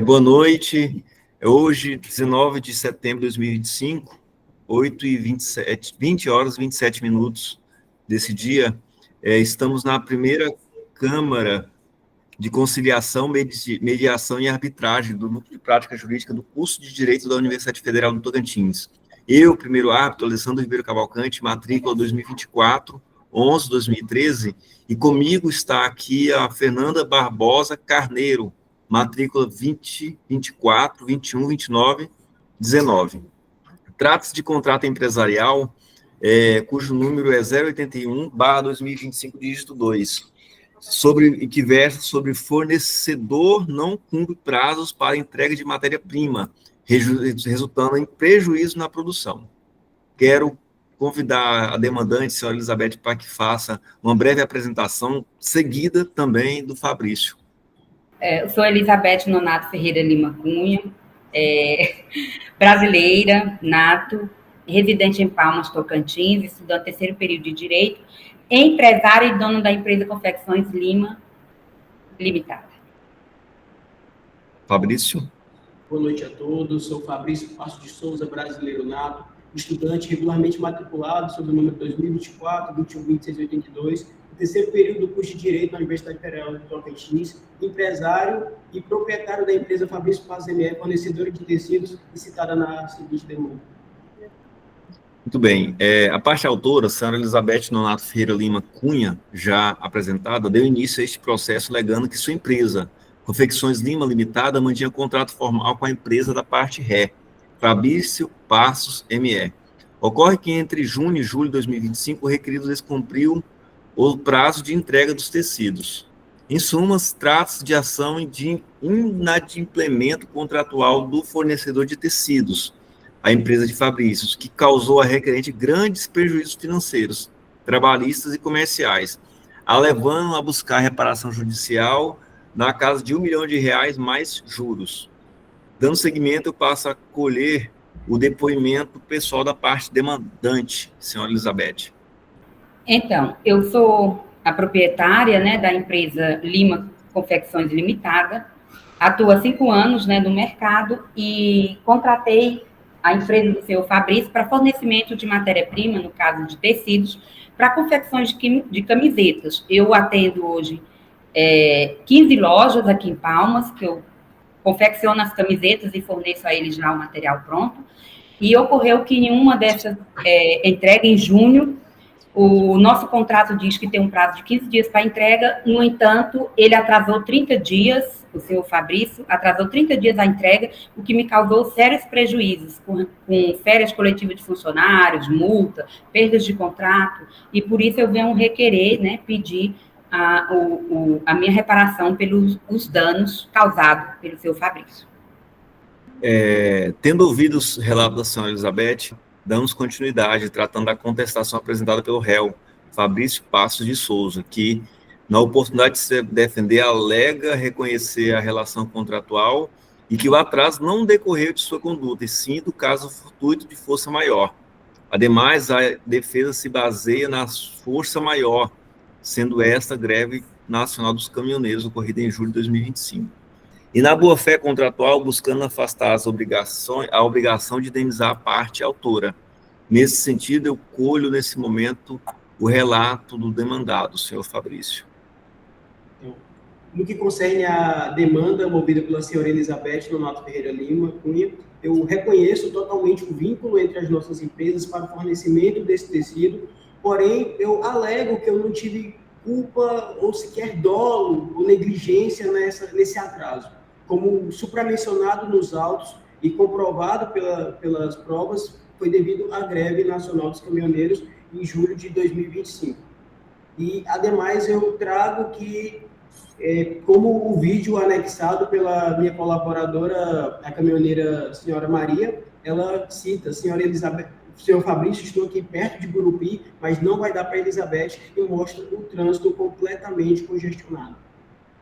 Boa noite. Hoje, 19 de setembro de 2025, 8h27, 20 horas e 27 minutos desse dia, estamos na primeira Câmara de Conciliação, Mediação e Arbitragem do Núcleo de Prática Jurídica do curso de Direito da Universidade Federal do Tocantins. Eu, primeiro árbitro, Alessandro Ribeiro Cavalcante, matrícula 2024, 11/2013, e comigo está aqui a Fernanda Barbosa Carneiro, matrícula 20, 24, 21, 29, 19. Trata-se de contrato empresarial, cujo número é 081/2025, dígito 2, e que versa sobre fornecedor não cumpre prazos para entrega de matéria-prima, resultando em prejuízo na produção. Quero convidar a demandante, senhora Elizabeth, para que faça uma breve apresentação, seguida também do Fabrício. Eu sou Elizabeth Nonato Ferreira Lima Cunha, brasileira, nato, residente em Palmas, Tocantins, estudante terceiro período de Direito, empresária e dona da empresa Confecções Lima Limitada. Fabrício. Boa noite a todos, sou Fabrício Passo de Souza, brasileiro nato, estudante regularmente matriculado sob o número 2024, 21, 26, 82, terceiro período do curso de Direito na Universidade Federal de Tocantins, empresário e proprietário da empresa Fabrício Paz ME, fornecedora de tecidos e citada na seguinte demanda. Muito bem. A parte autora, a senhora Elizabeth Nonato Ferreira Lima Cunha, já apresentada, deu início a este processo alegando que sua empresa, Confecções Lima Limitada, mantinha contrato formal com a empresa da parte ré, Fabrício Passos ME. Ocorre que entre junho e julho de 2025, o requerido descumpriu o prazo de entrega dos tecidos. Em suma, trata-se de ação de inadimplemento contratual do fornecedor de tecidos, a empresa de Fabrícios, que causou a requerente grandes prejuízos financeiros, trabalhistas e comerciais, a levando a buscar reparação judicial na casa de R$1 milhão mais juros. Dando seguimento, eu passo a colher o depoimento pessoal da parte demandante, senhora Elizabeth. Então, eu sou a proprietária, né, da empresa Lima Confecções Limitada, atuo há 5 anos, né, no mercado e contratei a empresa do senhor Fabrício para fornecimento de matéria-prima, no caso de tecidos, para confecções de camisetas. Eu atendo hoje 15 lojas aqui em Palmas, que eu confecciono as camisetas e forneço a eles já o material pronto. E ocorreu que em uma dessas entrega em junho, o nosso contrato diz que tem um prazo de 15 dias para entrega, no entanto, ele atrasou 30 dias, o senhor Fabrício atrasou 30 dias a entrega, o que me causou sérios prejuízos, com férias coletivas de funcionários, multa, perdas de contrato, e por isso eu venho requerer, né, pedir a minha reparação pelos os danos causados pelo senhor Fabrício. Tendo ouvido os relatos da senhora Elizabeth, damos continuidade, tratando da contestação apresentada pelo réu, Fabrício Passos de Souza, que, na oportunidade de se defender, alega reconhecer a relação contratual e que o atraso não decorreu de sua conduta, e sim do caso fortuito de força maior. Ademais, a defesa se baseia na força maior, sendo esta a greve nacional dos caminhoneiros, ocorrida em julho de 2025. E na boa-fé contratual, buscando afastar a obrigação de indenizar a parte autora. Nesse sentido, eu colho, nesse momento, o relato do demandado, senhor Fabrício. No que concerne à demanda movida pela senhora Elizabeth Nonato Ferreira Lima Cunha, eu reconheço totalmente o vínculo entre as nossas empresas para o fornecimento desse tecido, porém, eu alego que eu não tive culpa ou sequer dolo ou negligência nesse atraso. Como supramencionado nos autos e comprovado pelas provas, foi devido à greve nacional dos caminhoneiros em julho de 2025. E, ademais, eu trago que, como o vídeo anexado pela minha colaboradora, a caminhoneira senhora Maria, ela cita, senhora Elizabeth, senhor Fabrício, estou aqui perto de Gurupi, mas não vai dar para Elizabeth, e mostra o trânsito completamente congestionado.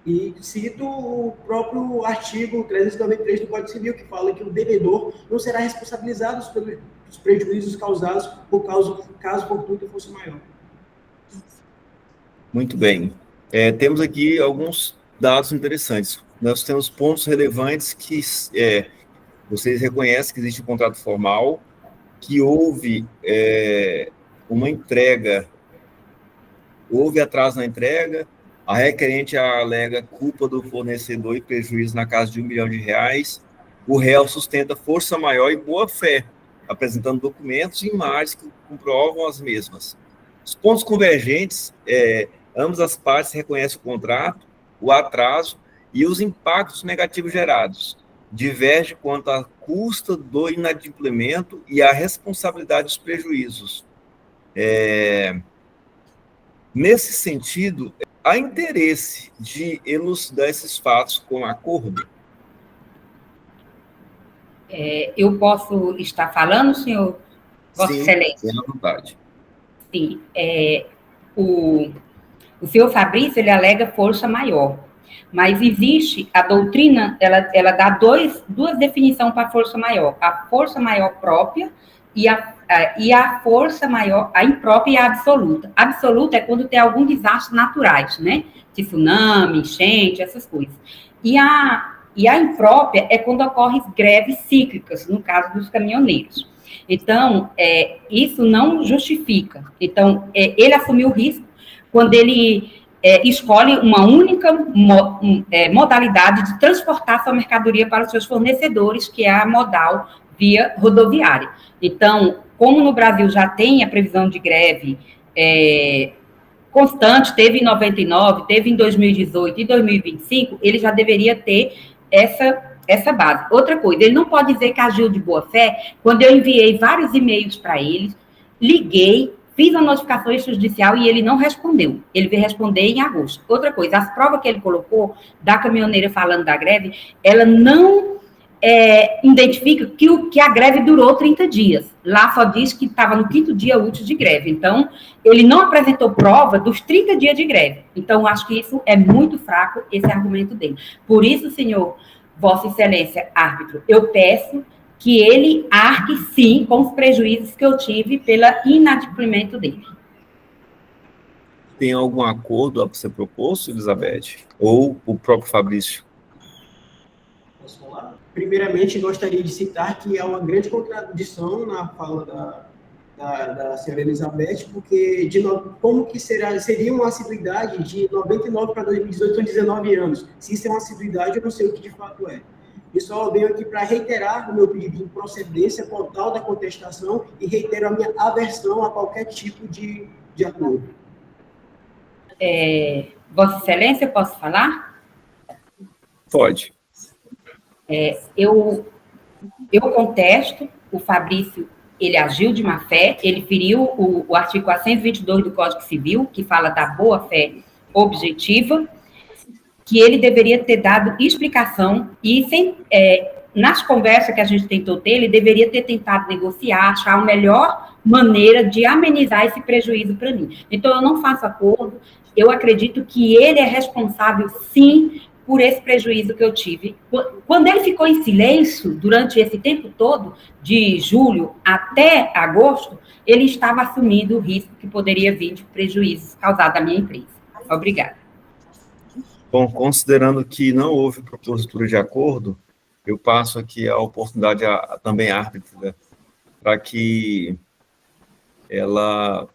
E cito o próprio artigo 393 do Código Civil, que fala que o devedor não será responsabilizado pelos prejuízos causados por caso fortuito e força maior. Muito bem. Temos aqui alguns dados interessantes. nós temos pontos relevantes que vocês reconhecem que existe um contrato formal, que houve uma entrega, houve atraso na entrega, a requerente alega culpa do fornecedor e prejuízo na casa de R$ 1 milhão, o réu sustenta força maior e boa-fé, apresentando documentos e imagens que comprovam as mesmas. Os pontos convergentes, ambas as partes reconhecem o contrato, o atraso e os impactos negativos gerados. Diverge quanto à custa do inadimplemento e à responsabilidade dos prejuízos. Nesse sentido, há interesse de elucidar esses fatos com acordo? Eu posso estar falando, senhor Vossa Excelência? Sim, à vontade. Sim. O senhor Fabrício, ele alega força maior, mas existe a doutrina, ela dá duas definições para a força maior própria e a força maior, a imprópria e a absoluta. A absoluta é quando tem algum desastre naturais, né? Tsunami, enchente, essas coisas. E a imprópria é quando ocorrem greves cíclicas, no caso dos caminhoneiros. Então, isso não justifica. Então, ele assumiu o risco quando ele escolhe uma única modalidade de transportar sua mercadoria para os seus fornecedores, que é a modal via rodoviária. Então, como no Brasil já tem a previsão de greve constante, teve em 99, teve em 2018 e 2025, ele já deveria ter essa base. Outra coisa, ele não pode dizer que agiu de boa fé quando eu enviei vários e-mails para ele, liguei, fiz a notificação extrajudicial e ele não respondeu. Ele veio responder em agosto. Outra coisa, as provas que ele colocou da caminhoneira falando da greve, ela não identifica que a greve durou 30 dias. Lá só diz que estava no 5º dia útil de greve. Então, ele não apresentou prova dos 30 dias de greve. Então, acho que isso é muito fraco, esse argumento dele. Por isso, senhor Vossa Excelência, árbitro, eu peço que ele arque, sim, com os prejuízos que eu tive pelo inadimplemento dele. Tem algum acordo a ser proposto, Elizabeth? Ou o próprio Fabrício? Posso falar? Primeiramente, gostaria de citar que há uma grande contradição na fala da senhora Elizabeth, porque como que seria uma assiduidade de 99 para 2018, são 19 anos. Se isso é uma assiduidade, eu não sei o que de fato é. E só venho aqui para reiterar o meu pedido de improcedência total da contestação e reitero a minha aversão a qualquer tipo de acordo. Vossa Excelência, posso falar? Pode. Eu contesto, o Fabrício, ele agiu de má fé, ele feriu o artigo 422 do Código Civil, que fala da boa-fé objetiva, que ele deveria ter dado explicação e, nas conversas que a gente tentou ter, ele deveria ter tentado negociar, achar a melhor maneira de amenizar esse prejuízo para mim. Então, eu não faço acordo, eu acredito que ele é responsável, sim, por esse prejuízo que eu tive. Quando ele ficou em silêncio durante esse tempo todo, de julho até agosto, ele estava assumindo o risco que poderia vir de prejuízos causados à minha empresa. Obrigada. Bom, considerando que não houve propositura de acordo, eu passo aqui a oportunidade também à árbitra, para que ela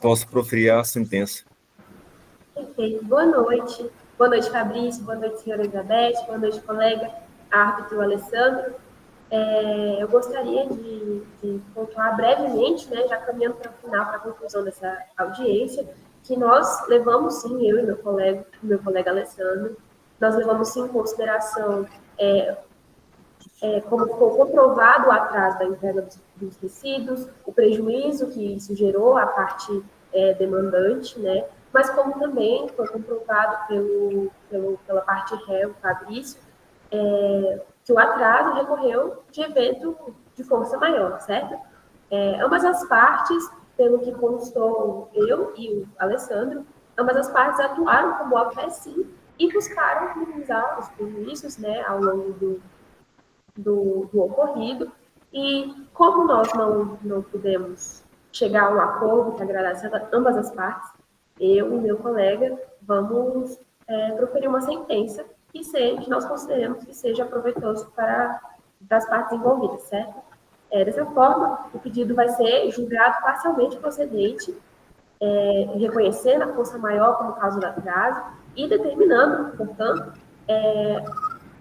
possa proferir a sentença. Perfeito. Boa noite. Boa noite, Fabrício. Boa noite, senhora Elizabeth. Boa noite, colega, árbitro Alessandro. Eu gostaria de pontuar brevemente, né, já caminhando para o final, para a conclusão dessa audiência, que nós levamos, sim, eu e meu colega Alessandro, nós levamos, sim, em consideração, como ficou comprovado o atraso da entrega dos resíduos, o prejuízo que isso gerou à parte demandante, né, mas como também foi comprovado pela parte réu, Fabrício, que o atraso recorreu de evento de força maior, certo? Ambas as partes, pelo que constou eu e o Alessandro, ambas as partes atuaram com boa fé, sim, e buscaram minimizar os prejuízos, né, ao longo do ocorrido. E como nós não pudemos chegar a um acordo que agradasse ambas as partes, eu e meu colega vamos proferir uma sentença nós consideramos que seja proveitoso para as partes envolvidas, certo? Dessa forma, o pedido vai ser julgado parcialmente procedente, reconhecendo a força maior como causa do atraso e determinando, portanto,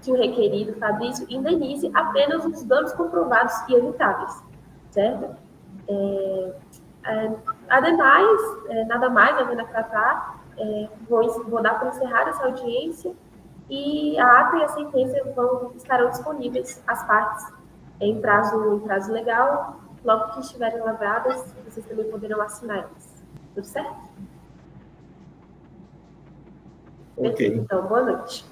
que o requerido, Fabrício, indenize apenas os danos comprovados e evitáveis, certo? Ademais, nada mais havendo a tratar, vou dar por encerrada essa audiência e a ata e a sentença estarão disponíveis às partes em prazo legal. Logo que estiverem lavradas, vocês também poderão assinar elas. Tudo certo? Ok. Perfeito, então, boa noite.